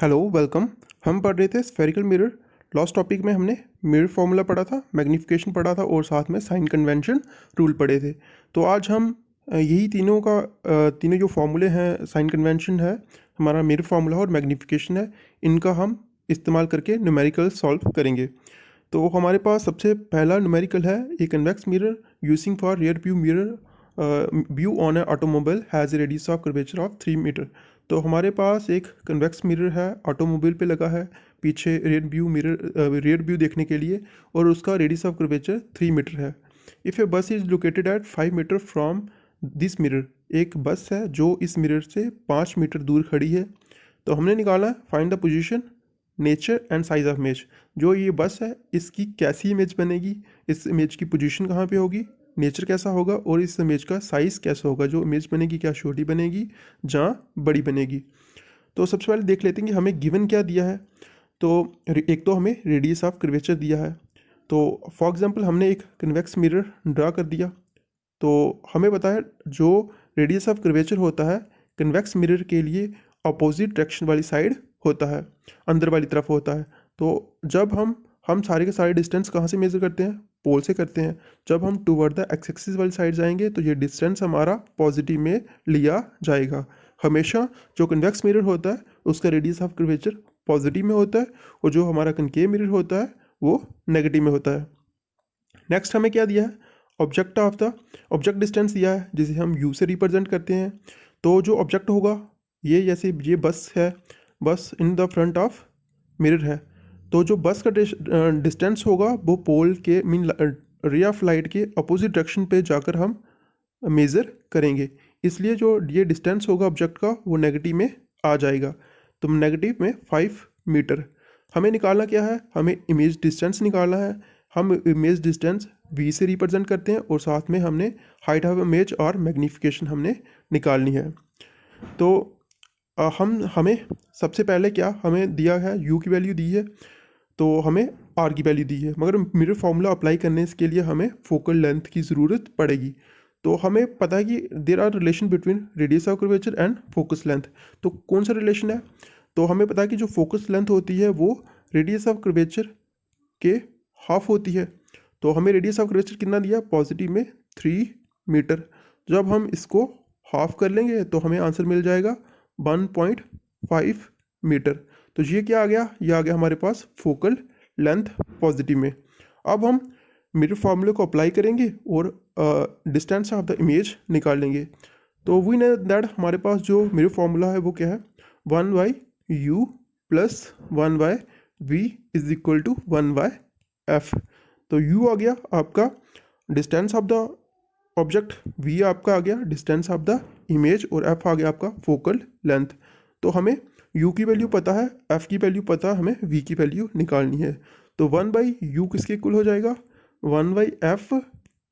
Hello welcome. हम पढ़ रहे थे स्फेरिकल मिरर। लास्ट टॉपिक में हमने मिरर फार्मूला पढ़ा था, मैग्नीफिकेशन पढ़ा था और साथ में साइन कन्वेंशन रूल पढ़े थे। तो आज हम यही तीनों जो फार्मूले हैं, साइन कन्वेंशन है, हमारा मिरर फार्मूला और मैग्नीफिकेशन है, इनका हम इस्तेमाल करके न्यूमेरिकल सॉल्व करेंगे। तो हमारे पास सबसे पहला न्यूमेरिकल है a convex mirror using for rear view mirror view on a automobile has a radius of curvature of 3 metre. तो हमारे पास एक कन्वेक्स मिरर है, ऑटोमोबाइल पे लगा है, पीछे रियर व्यू देखने के लिए, और उसका रेडियस ऑफ कर्वेचर 3 मीटर है। If a bus is located at 5 metre from this mirror, एक बस है जो इस मिरर से 5 मीटर दूर खड़ी है। तो हमने निकाला find the position, nature and size of image. जो ये बस है इसकी कैसी इमेज बनेगी, इस इमेज की पोजीशन कहाँ पे होगी, नेचर कैसा होगा, और इस इमेज का साइज़ कैसा होगा। जो इमेज बनेगी क्या छोटी बनेगी, जहाँ बड़ी बनेगी। तो सबसे पहले देख लेते हैं कि हमें गिवन क्या दिया है। तो एक तो हमें रेडियस ऑफ कर्वेचर दिया है। तो फॉर एग्जांपल हमने एक कन्वेक्स मिरर ड्रा कर दिया। तो हमें पता है जो रेडियस ऑफ कर्वेचर होता है कन्वेक्स मिरर के लिए अपोजिट डायरेक्शन वाली साइड होता है, अंदर वाली तरफ होता है। तो जब हम सारे के सारे डिस्टेंस कहाँ से मेज़र करते हैं, पोल से करते हैं। जब हम टूवर्ड द एक्स एक्सिस वाली साइड जाएंगे तो ये डिस्टेंस हमारा पॉजिटिव में लिया जाएगा। हमेशा जो कन्वेक्स मिरर होता है उसका रेडियस ऑफ कर्वेचर पॉजिटिव में होता है, और जो हमारा कनकेव मिरर होता है वो नेगेटिव में होता है। नेक्स्ट हमें क्या दिया है, ऑब्जेक्ट डिस्टेंस दिया है जिसे हम यू से रिप्रेजेंट करते हैं। तो जो ऑब्जेक्ट होगा ये, जैसे ये बस है, बस in the front of mirror है, तो जो बस का डिस्टेंस होगा वो पोल के रे ऑफ लाइट के अपोजिट डायरेक्शन पे जाकर हम मेज़र करेंगे। इसलिए जो ये डिस्टेंस होगा ऑब्जेक्ट का वो नेगेटिव में आ जाएगा। तो नेगेटिव में 5 मीटर। हमें निकालना क्या है, हमें इमेज डिस्टेंस निकालना है। हम इमेज डिस्टेंस v से रिप्रेजेंट करते हैं, और साथ में हमने हाइट ऑफ इमेज और मैग्नीफिकेशन हमने निकालनी है। तो हमें सबसे पहले क्या हमें दिया है, u की वैल्यू दी है, तो हमें r की वैल्यू दी है। मगर मिरर फार्मूला अप्लाई करने के लिए हमें फोकल लेंथ की ज़रूरत पड़ेगी। तो हमें पता है कि there are relation between radius of curvature and focus length. तो कौन सा रिलेशन है, तो हमें पता है कि जो फोकस लेंथ होती है वो रेडियस ऑफ कर्वेचर के हाफ होती है। तो हमें रेडियस ऑफ कर्वेचर कितना दिया, पॉजिटिव में 3 मीटर। जब हम इसको हाफ कर लेंगे तो हमें आंसर मिल जाएगा 1.5 मीटर। तो ये क्या आ गया, ये आ गया हमारे पास फोकल लेंथ पॉजिटिव में। अब हम मिरर फार्मूले को अप्लाई करेंगे और डिस्टेंस ऑफ द इमेज निकाल लेंगे। तो वी नो दैट हमारे पास जो मिरर फार्मूला है वो क्या है, 1/u plus 1/v is equal to 1/f। तो u आ गया आपका distance of the object, v आपका आ गया डिस्टेंस ऑफ द इमेज, और f आ गया आपका फोकल लेंथ। तो हमें u की वैल्यू पता है, f की वैल्यू पता है, हमें v की वैल्यू निकालनी है। तो 1/u किसके इक्वल हो जाएगा, 1/f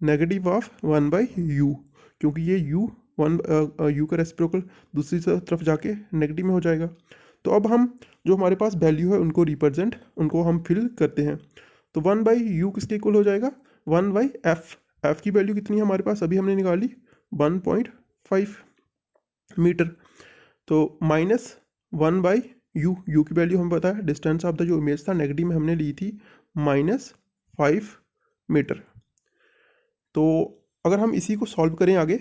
नेगेटिव ऑफ 1/u, क्योंकि ये u का रेसिप्रोकल दूसरी तरफ जाके नेगेटिव में हो जाएगा। तो अब हम जो हमारे पास वैल्यू है उनको हम फिल करते हैं। तो 1/u किसके इक्वल हो जाएगा, 1/f। f की वैल्यू कितनी है हमारे पास, अभी हमने निकाली 1.5 मीटर। तो माइनस 1/u, u की वैल्यू हमें पता है, डिस्टेंस ऑफ द जो इमेज था नेगेटिव में हमने ली थी -5 मीटर। तो अगर हम इसी को सॉल्व करें आगे,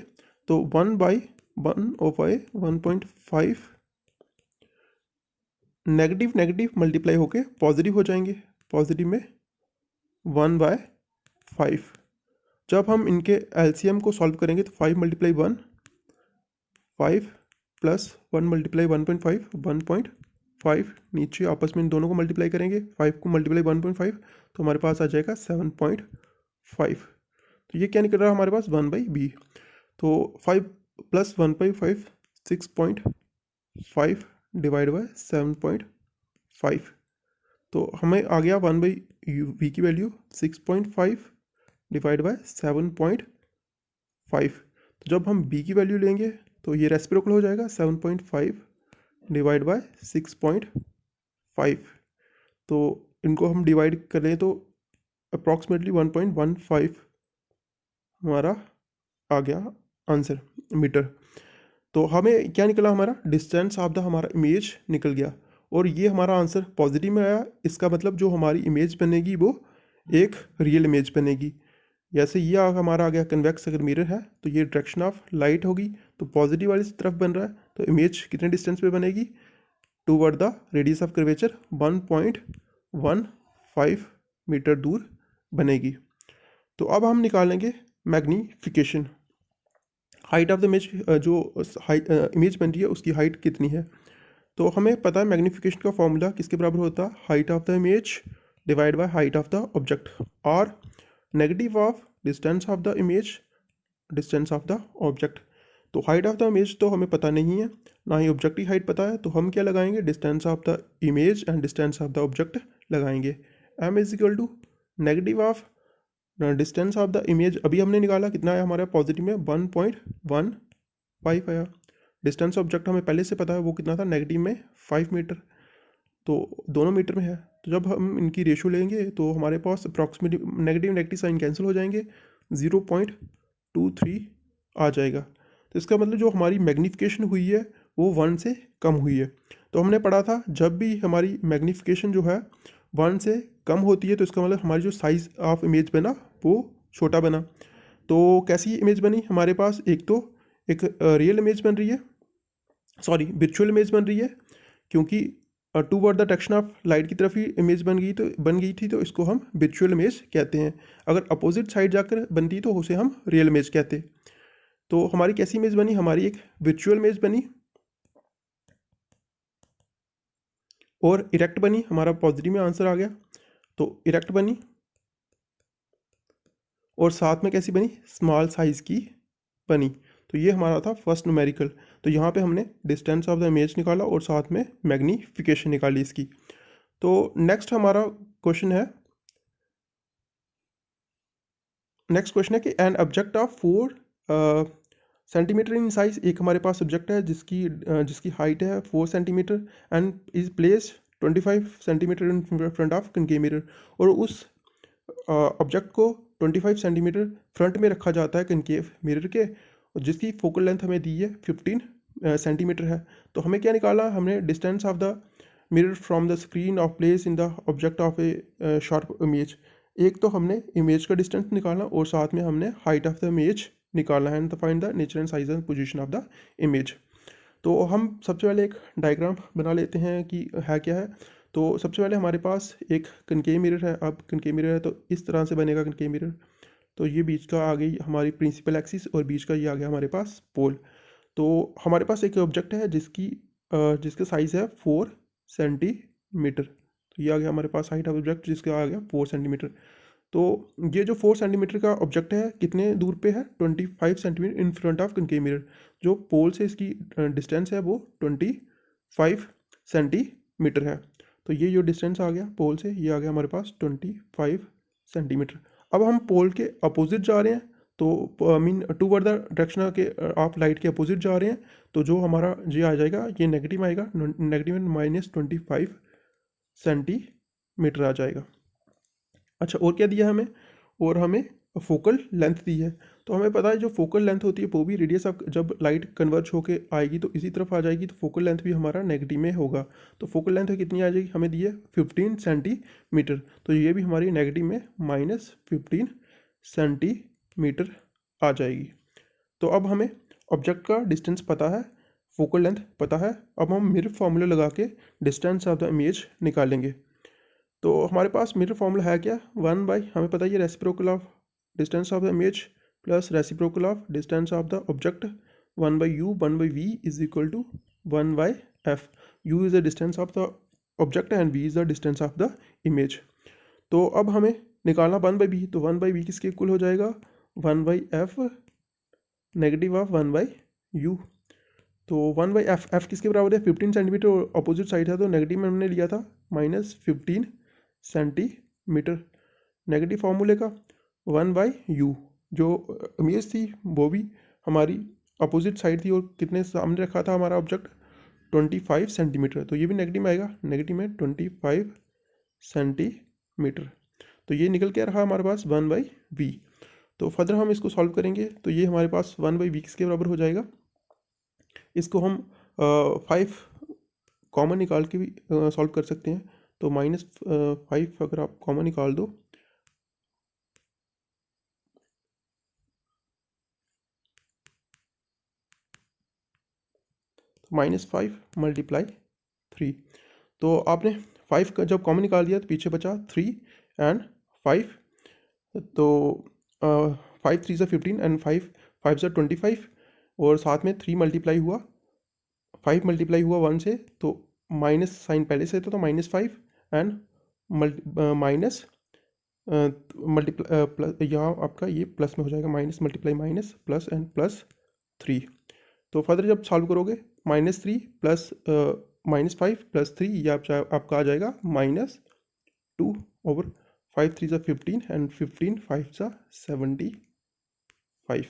तो 1/1/1.5 नेगेटिव नेगेटिव मल्टीप्लाई होके पॉजिटिव हो जाएंगे, पॉजिटिव में 1/5। जब हम इनके एलसीएम को सॉल्व करेंगे तो 5 × 1 5 प्लस 1 × 1.5 1.5, नीचे आपस में इन दोनों को मल्टीप्लाई करेंगे, 5 को मल्टीप्लाई 1.5 तो हमारे पास आ जाएगा 7.5। तो ये क्या निकल रहा है हमारे पास, 1/b। तो 5 प्लस 1/5 6.5 डिवाइड बाय 7.5। तो हमें आ गया 1/v की वैल्यू 6.5 डिवाइड बाय 7.5। तो जब हम b की वैल्यू लेंगे तो ये रेसिप्रोकल हो जाएगा, 7.5 डिवाइड बाय 6.5। तो इनको हम डिवाइड करें तो अप्रॉक्सीमेटली 1.15 हमारा आ गया आंसर मीटर। तो हमें क्या निकला, हमारा डिस्टेंस ऑफ द हमारा इमेज निकल गया। और ये हमारा आंसर पॉजिटिव में आया। इसका मतलब जो हमारी इमेज बनेगी वो एक रियल इमेज बनेगी। जैसे ये हमारा आ गया कन्वेक्स, अगर मिरर है तो ये डायरेक्शन ऑफ लाइट होगी तो पॉजिटिव वाली तरफ बन रहा है, तो इमेज कितने डिस्टेंस पे बनेगी, toward the radius of curvature 1.15 metre दूर बनेगी। तो अब हम निकालेंगे magnification, height of the image, जो इमेज बन रही है उसकी हाइट कितनी है। तो हमें पता है मैग्नीफिकेशन का फॉर्मूला किसके बराबर होता है, height of the image divide by height of the object, और negative of distance of the image distance of the object. तो हाइट ऑफ द इमेज तो हमें पता नहीं है, ना ही ऑब्जेक्ट की हाइट पता है, तो हम क्या लगाएंगे, distance of the image and distance of the object लगाएंगे। m is equal to negative of distance of the image, अभी हमने निकाला कितना है हमारा पॉजिटिव में 1.15 आया। डिस्टेंस ऑब्जेक्ट हमें पहले से पता है वो कितना था, नेगेटिव में 5 मीटर, तो दोनों मीटर में है। तो जब हम इनकी रेशियो लेंगे तो हमारे पास approximately negative negative sign cancel हो जाएंगे, 0.23 आ जाएगा। तो इसका मतलब जो हमारी मैग्नीफिकेशन हुई है वो 1 से कम हुई है। तो हमने पढ़ा था जब भी हमारी मैग्नीफिकेशन जो है 1 से कम होती है तो इसका मतलब हमारी जो साइज़ ऑफ इमेज बना वो छोटा बना। तो कैसी इमेज बनी हमारे पास, एक तो एक रियल इमेज बन रही है, सॉरी विर्चुअल इमेज बन रही है, क्योंकि toward the direction of light की तरफ ही इमेज बन गई थी, तो इसको हम विर्चुअल इमेज कहते हैं। अगर अपोजिट साइड जाकर बनती तो उसे हम रियल इमेज कहते। तो हमारी कैसी इमेज बनी, हमारी एक विर्चुअल इमेज बनी और इरेक्ट बनी, हमारा पॉजिटिव में आंसर आ गया। तो इरेक्ट बनी और साथ में कैसी बनी, स्मॉल साइज़ की बनी। तो ये हमारा था फर्स्ट न्यूमेरिकल। तो यहाँ पे हमने डिस्टेंस ऑफ द इमेज निकाला और साथ में मैग्नीफिकेशन निकाली इसकी। तो नेक्स्ट हमारा क्वेश्चन है, कि an object of 4 centimetre in size, एक हमारे पास सब्जेक्ट है जिसकी हाइट है 4 centimetre and is place 25 centimetre in front of concave mirror, और उस ऑब्जेक्ट को 25 सेंटीमीटर फ्रंट में रखा जाता है कनकेव मिरर के, जिसकी फोकल लेंथ हमें दी है 15 सेंटीमीटर है। तो हमें क्या निकाला, हमने distance of the mirror from the screen of place in the object of A sharp image. एक तो हमने इमेज का डिस्टेंस निकालना और साथ में हमने हाइट ऑफ द इमेज निकालना है, and find the nature and size and position of the image. तो हम सबसे पहले एक डायग्राम बना लेते हैं कि है क्या है। तो सबसे पहले हमारे पास एक कनकेव मिरर है। अब कनकेव मिरर है तो इस तरह से बनेगा कनकेव मिरर। तो ये बीच का आ गई हमारी प्रिंसिपल एक्सिस और बीच का ये आ गया हमारे पास पोल। तो हमारे पास एक ऑब्जेक्ट है जिसका साइज़ है 4 सेंटीमीटर। तो ये आ गया हमारे पास हाइट ऑफ ऑब्जेक्ट जिसका आ गया 4 सेंटीमीटर। तो ये जो 4 सेंटीमीटर का ऑब्जेक्ट है कितने दूर पे है, 25 centimetre in front of concave mirror. जो पोल से इसकी डिस्टेंस है वो 25 सेंटीमीटर है। तो ये जो डिस्टेंस आ गया पोल से, ये आ गया हमारे पास 25 सेंटीमीटर। अब हम पोल के अपोजिट जा रहे हैं, तो मीन टूवर्ड द डायरेक्शन के ऑफ लाइट के अपोजिट जा रहे हैं, तो जो हमारा ये आ जाएगा ये नेगेटिव आएगा, नेगेटिव -25 सेंटीमीटर आ जाएगा। अच्छा, और क्या दिया हमें, और हमें फोकल लेंथ दी है। तो हमें पता है जो फोकल लेंथ होती है वो भी रेडियस ऑफ, जब लाइट कन्वर्ज होके आएगी तो इसी तरफ आ जाएगी, तो फोकल लेंथ भी हमारा नेगेटिव में होगा। तो फोकल लेंथ कितनी आ जाएगी, हमें दी है 15 सेंटीमीटर। तो ये भी हमारी नेगेटिव में -15 सेंटीमीटर आ जाएगी। तो अब हमें ऑब्जेक्ट का डिस्टेंस पता है, फोकल लेंथ पता है। अब हम मिरर फार्मूला लगा के डिस्टेंस ऑफ द इमेज निकालेंगे। तो हमारे पास मिरर फार्मूला है क्या, 1 बाई, हमें पता है ये reciprocal of distance of the image plus reciprocal of distance of the object, 1 by u 1 by v is equal to 1 by f. U is the distance of the object and v is the distance of the image. तो अब हमें निकालना 1 by we, तो 1 by we किसके equal हो जाएगा, 1 by F negative of 1 by you. तो 1 by F किसके बराबर है, 15 सेंटीमीटर, और अपोजिट साइड है तो नेगेटिव में हमने लिया था -15 सेंटीमीटर। नेगेटिव फार्मूले का 1 बाई यू, जो इमेज थी वो भी हमारी अपोजिट साइड थी और कितने सामने रखा था हमारा ऑब्जेक्ट, 25 सेंटीमीटर। तो ये भी नेगेटिव में आएगा, नेगेटिव में 25 सेंटीमीटर। तो ये निकल के रहा हमारे पास 1 बाई वी। तो फर्दर हम इसको सॉल्व करेंगे तो ये हमारे पास 1 बाई वी किसके बराबर हो जाएगा, इसको हम 5 कॉमन निकाल के भी सॉल्व कर सकते हैं। तो -5 अगर आप कॉमन निकाल दो -5 × 3, तो आपने 5 का जब कॉमन निकाल दिया तो पीछे बचा 3 एंड 5, तो 5 3 15 एंड 5 5 25, और साथ में 3 मल्टीप्लाई हुआ, 5 मल्टीप्लाई हुआ 1 से, तो माइनस साइन पहले से तो -5 एंड माइनस मल्टीप्लाई प्लस, यहाँ आपका ये प्लस में हो जाएगा, minus multiply minus plus and +3। तो फर्दर जब सॉल्व करोगे -3 प्लस -5 + 3, ये आपका आ जाएगा -2 ओवर 5 3 15 एंड 15 5 75।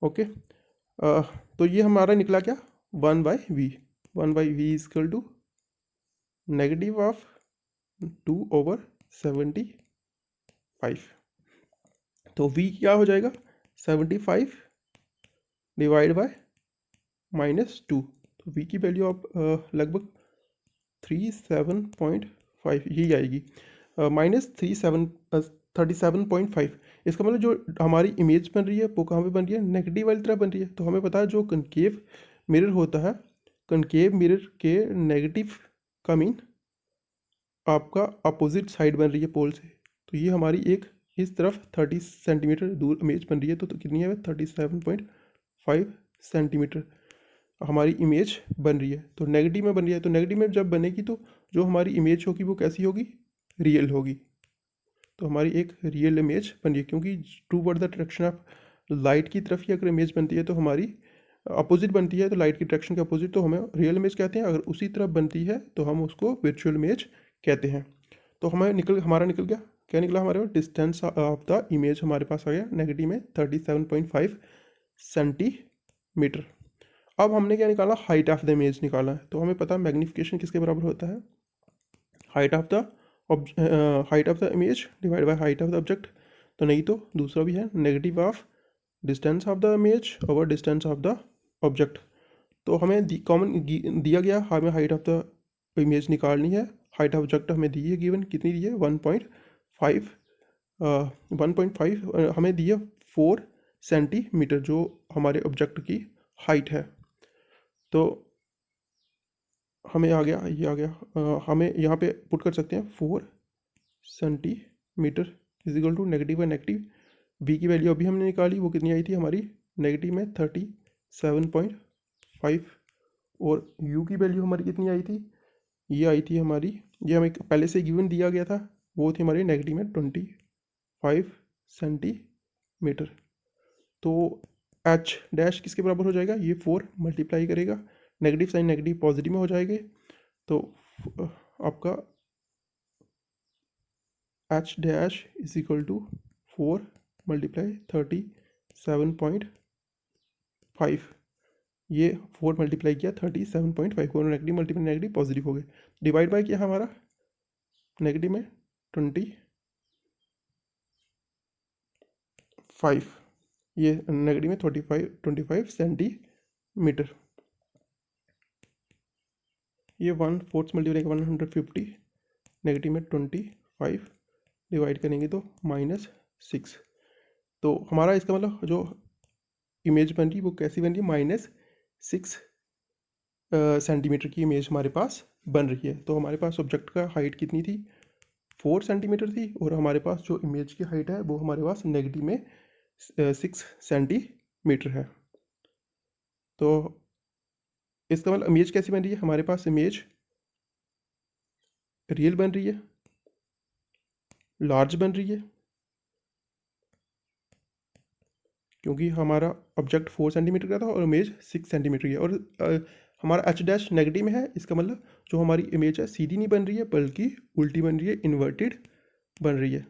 ओके, तो ये हमारा निकला क्या, 1/v। 1/v equal to -2/75। तो v क्या हो जाएगा, 75 डिवाइड बाय -2, तो v की वैल्यू आप लगभग 37.5 यही आएगी, -37.5। इसका मतलब जो हमारी इमेज बन रही है वो कहाँ पे बन रही है, नेगेटिव वाली तरफ बन रही है। तो हमें पता है जो कनकेव मिरर होता है, कनकेव मिरर के नेगेटिव का मीन आपका अपोजिट साइड बन रही है पोल से। तो ये हमारी एक इस तरफ 30 सेंटीमीटर दूर इमेज बन रही है, तो कितनी है, 37.5 सेंटीमीटर हमारी इमेज बन रही है। तो नेगेटिव में बन रही है, तो नेगेटिव में जब बनेगी तो जो हमारी इमेज होगी वो कैसी होगी, रियल होगी। तो हमारी एक रियल इमेज बन रही है, क्योंकि toward the direction of light की तरफ ही अगर इमेज बनती है तो हमारी अपोजिट बनती है, तो लाइट की डायरेक्शन के अपोजिट, तो हमें रियल इमेज कहते हैं। अगर उसी तरफ बनती है तो हम उसको वर्चुअल इमेज कहते हैं। तो हमारा निकल गया, क्या निकला हमारे पास, डिस्टेंस ऑफ द इमेज हमारे पास आ गया नेगेटिव में 37.5 सेंटीमीटर। अब हमने क्या निकाला, हाइट ऑफ द इमेज निकाला है। तो हमें पता है मैग्नीफिकेशन किसके बराबर होता है, height of the image divide by height of the object. तो नहीं तो दूसरा भी है, negative of distance of the image over distance of the object. तो हमें कॉमन दिया गया, हमें हाइट ऑफ द इमेज निकालनी है। हाइट ऑफ ऑब्जेक्ट हमें दी है, गिवन कितनी दी है, 1.5 हमें दी है 4 सेंटीमीटर जो हमारे ऑब्जेक्ट की हाइट है। तो हमें आ गया, ये आ गया, हमें यहाँ पे पुट कर सकते हैं 4 centimetre is equal to negative by negative. v की वैल्यू अभी हमने निकाली, वो कितनी आई थी हमारी, नेगेटिव में 37.5, और u की वैल्यू हमारी कितनी आई थी, ये आई थी हमारी, ये हमें पहले से गिवन दिया गया था, वो थी हमारी नेगेटिव में 25 सेंटीमीटर। तो h डैश किसके बराबर हो जाएगा, ये 4 मल्टीप्लाई करेगा, नेगेटिव साइन नेगेटिव पॉजिटिव में हो जाएंगे, तो आपका h dash is equal to 4 multiply 37.5, ये 4 मल्टीप्लाई किया 37.5 को, नेगेटिव मल्टीप्लाई नेगेटिव पॉजिटिव हो गए, डिवाइड बाय किया हमारा नेगेटिव में 25, ये नेगेटिव में 25 सेंटीमीटर, ये 1/4 मल्टीप्लाई 150, नेगेटिव में 25 डिवाइड करेंगे तो -6। तो हमारा इसका मतलब जो इमेज बन रही है वो कैसी बन रही है, -6 सेंटीमीटर की इमेज हमारे पास बन रही है। तो हमारे पास ऑब्जेक्ट का हाइट कितनी थी, 4 सेंटीमीटर थी, और हमारे पास जो इमेज की हाइट है वो हमारे पास नेगेटिव में 6 सेंटीमीटर है। तो इसका मतलब इमेज कैसी बन रही है, हमारे पास इमेज रियल बन रही है, लार्ज बन रही है, क्योंकि हमारा ऑब्जेक्ट 4 सेंटीमीटर का था और इमेज 6 सेंटीमीटर की है, और हमारा h डैश नेगेटिव में है। इसका मतलब जो हमारी इमेज है सीधी नहीं बन रही है बल्कि उल्टी बन रही है, इन्वर्टेड बन रही है।